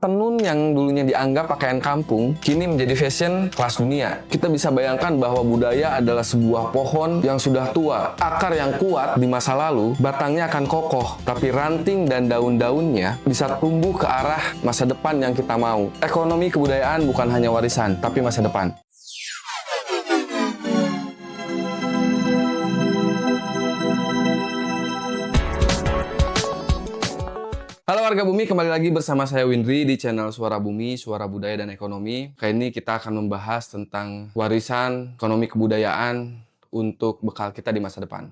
Tenun yang dulunya dianggap pakaian kampung, kini menjadi fashion kelas dunia. Kita bisa bayangkan bahwa budaya adalah sebuah pohon yang sudah tua. Akar yang kuat di masa lalu, batangnya akan kokoh, tapi ranting dan daun-daunnya bisa tumbuh ke arah masa depan yang kita mau. Ekonomi kebudayaan bukan hanya warisan, tapi masa depan. Halo warga bumi, kembali lagi bersama saya Windri di channel Suara Bumi, Suara Budaya dan Ekonomi. Kali ini kita akan membahas tentang warisan ekonomi kebudayaan untuk bekal kita di masa depan.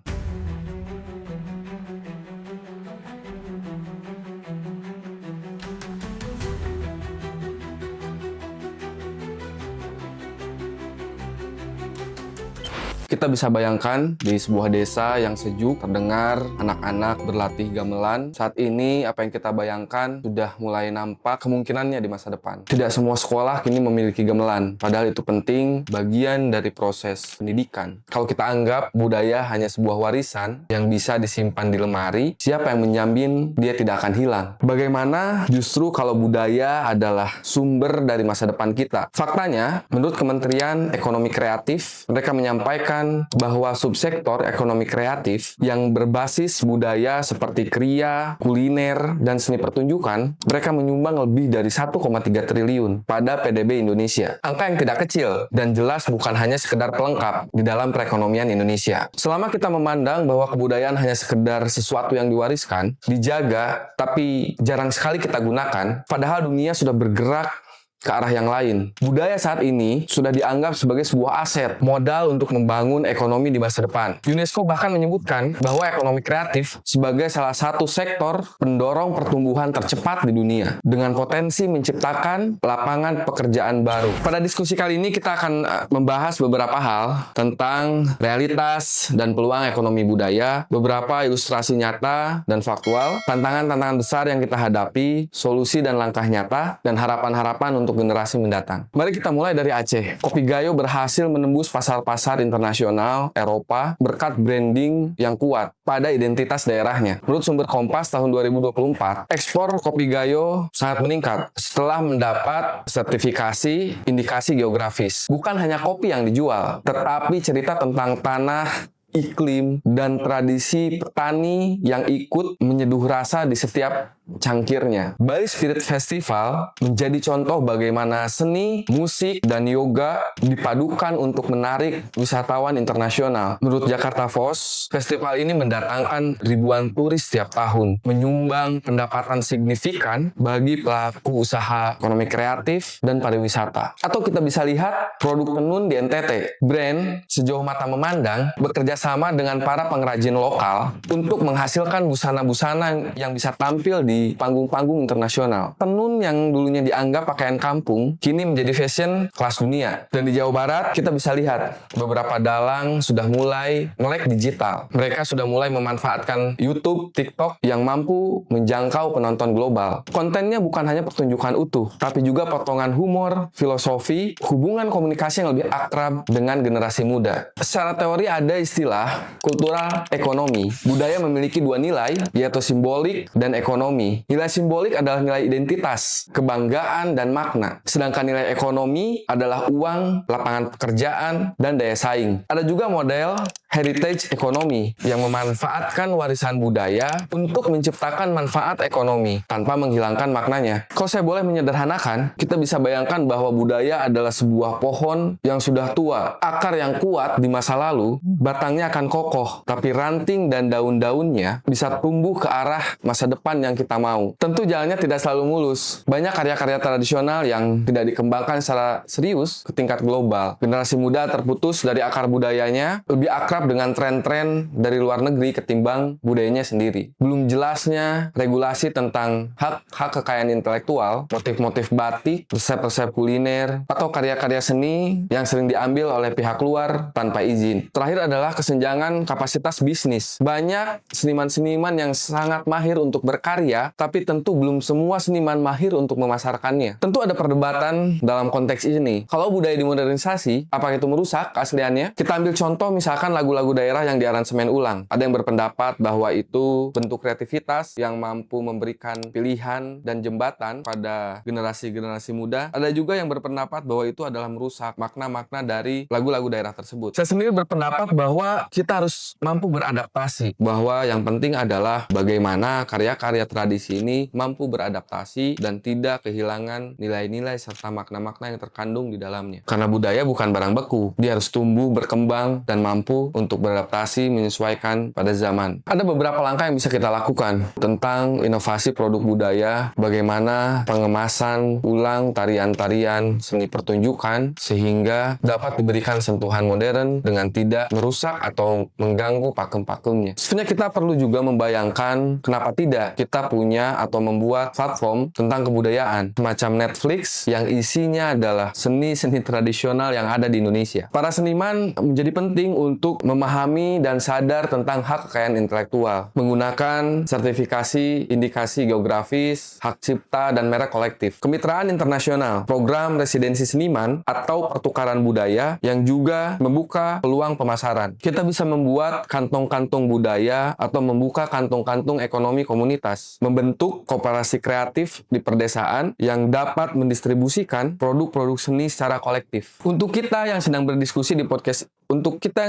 Kita bisa bayangkan di sebuah desa yang sejuk, terdengar anak-anak berlatih gamelan. Saat ini apa yang kita bayangkan sudah mulai nampak kemungkinannya di masa depan. Tidak semua sekolah kini memiliki gamelan, padahal itu penting bagian dari proses pendidikan. Kalau kita anggap budaya hanya sebuah warisan yang bisa disimpan di lemari, siapa yang menjamin dia tidak akan hilang? Bagaimana justru kalau budaya adalah sumber dari masa depan kita? Faktanya, menurut Kementerian Ekonomi Kreatif, mereka menyampaikan bahwa subsektor ekonomi kreatif yang berbasis budaya seperti kriya, kuliner, dan seni pertunjukan, mereka menyumbang lebih dari 1,3 triliun pada PDB Indonesia. Angka yang tidak kecil dan jelas bukan hanya sekedar pelengkap di dalam perekonomian Indonesia. Selama kita memandang bahwa kebudayaan hanya sekedar sesuatu yang diwariskan, dijaga, tapi jarang sekali kita gunakan, padahal dunia sudah bergerak ke arah yang lain. Budaya saat ini sudah dianggap sebagai sebuah aset, modal untuk membangun ekonomi di masa depan. UNESCO bahkan menyebutkan bahwa ekonomi kreatif sebagai salah satu sektor pendorong pertumbuhan tercepat di dunia, dengan potensi menciptakan lapangan pekerjaan baru. Pada diskusi kali ini kita akan membahas beberapa hal tentang realitas dan peluang ekonomi budaya, beberapa ilustrasi nyata dan faktual, tantangan-tantangan besar yang kita hadapi, solusi dan langkah nyata, dan harapan-harapan untuk generasi mendatang. Mari kita mulai dari Aceh. Kopi Gayo berhasil menembus pasar-pasar internasional Eropa berkat branding yang kuat pada identitas daerahnya. Menurut sumber Kompas tahun 2024, ekspor Kopi Gayo sangat meningkat setelah mendapat sertifikasi indikasi geografis. Bukan hanya kopi yang dijual, tetapi cerita tentang tanah, iklim, dan tradisi petani yang ikut menyeduh rasa di setiap cangkirnya. Bali Spirit Festival menjadi contoh bagaimana seni, musik, dan yoga dipadukan untuk menarik wisatawan internasional. Menurut Jakarta Post, festival ini mendatangkan ribuan turis setiap tahun, menyumbang pendapatan signifikan bagi pelaku usaha ekonomi kreatif dan pariwisata. Atau kita bisa lihat produk tenun di NTT. Brand sejauh mata memandang bekerja sama dengan para pengrajin lokal untuk menghasilkan busana-busana yang bisa tampil di panggung-panggung internasional. Tenun yang dulunya dianggap pakaian kampung, kini menjadi fashion kelas dunia. Dan di Jawa Barat, kita bisa lihat beberapa dalang sudah mulai melek digital. Mereka sudah mulai memanfaatkan YouTube, TikTok yang mampu menjangkau penonton global. Kontennya bukan hanya pertunjukan utuh, tapi juga potongan humor, filosofi, hubungan komunikasi yang lebih akrab dengan generasi muda. Secara teori ada istilah kultural ekonomi. Budaya memiliki dua nilai, yaitu simbolik dan ekonomi. Nilai simbolik adalah nilai identitas, kebanggaan, dan makna. Sedangkan nilai ekonomi adalah uang, lapangan pekerjaan, dan daya saing. Ada juga model heritage ekonomi yang memanfaatkan warisan budaya untuk menciptakan manfaat ekonomi tanpa menghilangkan maknanya. Kalau saya boleh menyederhanakan, kita bisa bayangkan bahwa budaya adalah sebuah pohon yang sudah tua. Akar yang kuat di masa lalu, batangnya akan kokoh, tapi ranting dan daun-daunnya bisa tumbuh ke arah masa depan yang kita mau. Tentu jalannya tidak selalu mulus. Banyak karya-karya tradisional yang tidak dikembangkan secara serius ke tingkat global. Generasi muda terputus dari akar budayanya, lebih akrab dengan tren-tren dari luar negeri ketimbang budayanya sendiri. Belum jelasnya regulasi tentang hak kekayaan intelektual, motif-motif batik, resep-resep kuliner, atau karya-karya seni yang sering diambil oleh pihak luar tanpa izin. Terakhir adalah kesenjangan kapasitas bisnis. Banyak seniman-seniman yang sangat mahir untuk berkarya, tapi tentu belum semua seniman mahir untuk memasarkannya. Tentu ada perdebatan dalam konteks ini. Kalau budaya dimodernisasi, apakah itu merusak keasliannya? Kita ambil contoh misalkan lagu lagu-lagu daerah yang diaransemen ulang. Ada yang berpendapat bahwa itu bentuk kreativitas yang mampu memberikan pilihan dan jembatan pada generasi-generasi muda. Ada juga yang berpendapat bahwa itu adalah merusak makna-makna dari lagu-lagu daerah tersebut. Saya sendiri berpendapat bahwa kita harus mampu beradaptasi. Bahwa yang penting adalah bagaimana karya-karya tradisi ini mampu beradaptasi dan tidak kehilangan nilai-nilai serta makna-makna yang terkandung di dalamnya. Karena budaya bukan barang beku. Dia harus tumbuh, berkembang, dan mampu untuk beradaptasi menyesuaikan pada zaman. Ada beberapa langkah yang bisa kita lakukan tentang inovasi produk budaya, bagaimana pengemasan ulang tarian-tarian seni pertunjukan sehingga dapat diberikan sentuhan modern dengan tidak merusak atau mengganggu pakem-pakemnya. Sebenarnya kita perlu juga membayangkan kenapa tidak kita punya atau membuat platform tentang kebudayaan semacam Netflix yang isinya adalah seni-seni tradisional yang ada di Indonesia. Para seniman menjadi penting untuk memahami dan sadar tentang hak kekayaan intelektual menggunakan sertifikasi indikasi geografis, hak cipta, dan merek kolektif. Kemitraan internasional, program residensi seniman, atau pertukaran budaya yang juga membuka peluang pemasaran. Kita bisa membuat kantong-kantong budaya atau membuka kantong-kantong ekonomi komunitas, membentuk koperasi kreatif di perdesaan yang dapat mendistribusikan produk-produk seni secara kolektif. Untuk kita yang sedang berdiskusi di podcast, untuk kita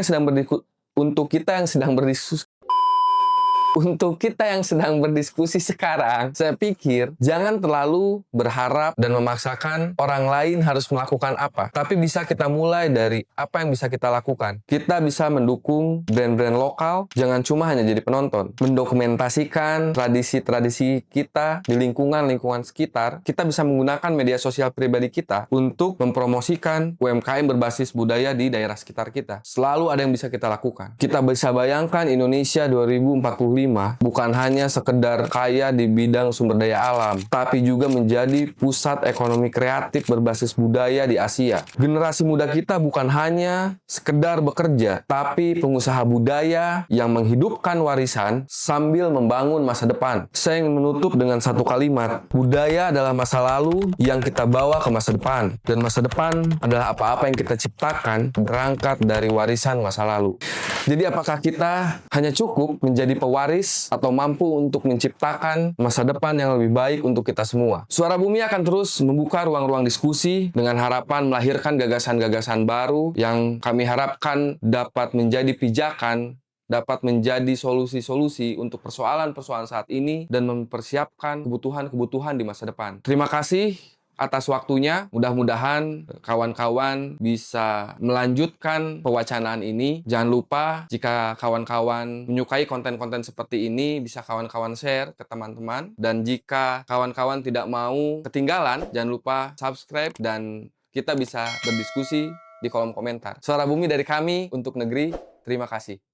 yang sedang berdiskusi sekarang, saya pikir jangan terlalu berharap dan memaksakan orang lain harus melakukan apa. Tapi bisa kita mulai dari apa yang bisa kita lakukan. Kita bisa mendukung brand-brand lokal, jangan cuma hanya jadi penonton. Mendokumentasikan tradisi-tradisi kita di lingkungan sekitar. Kita bisa menggunakan media sosial pribadi kita untuk mempromosikan UMKM berbasis budaya di daerah sekitar kita. Selalu ada yang bisa kita lakukan. Kita bisa bayangkan Indonesia 2045 bukan hanya sekedar kaya di bidang sumber daya alam, tapi juga menjadi pusat ekonomi kreatif berbasis budaya di Asia. Generasi muda kita bukan hanya sekedar bekerja, tapi pengusaha budaya yang menghidupkan warisan sambil membangun masa depan. Saya ingin menutup dengan satu kalimat, budaya adalah masa lalu yang kita bawa ke masa depan, dan masa depan adalah apa-apa yang kita ciptakan berangkat dari warisan masa lalu. Jadi apakah kita hanya cukup menjadi pewaris atau mampu untuk menciptakan masa depan yang lebih baik untuk kita semua? Suara Bumi akan terus membuka ruang-ruang diskusi dengan harapan melahirkan gagasan-gagasan baru yang kami harapkan dapat menjadi pijakan, dapat menjadi solusi-solusi untuk persoalan-persoalan saat ini dan mempersiapkan kebutuhan-kebutuhan di masa depan. Terima kasih atas waktunya. Mudah-mudahan kawan-kawan bisa melanjutkan pewacanaan ini. Jangan lupa jika kawan-kawan menyukai konten-konten seperti ini, bisa kawan-kawan share ke teman-teman. Dan jika kawan-kawan tidak mau ketinggalan, jangan lupa subscribe dan kita bisa berdiskusi di kolom komentar. Suara Bumi dari kami untuk negeri. Terima kasih.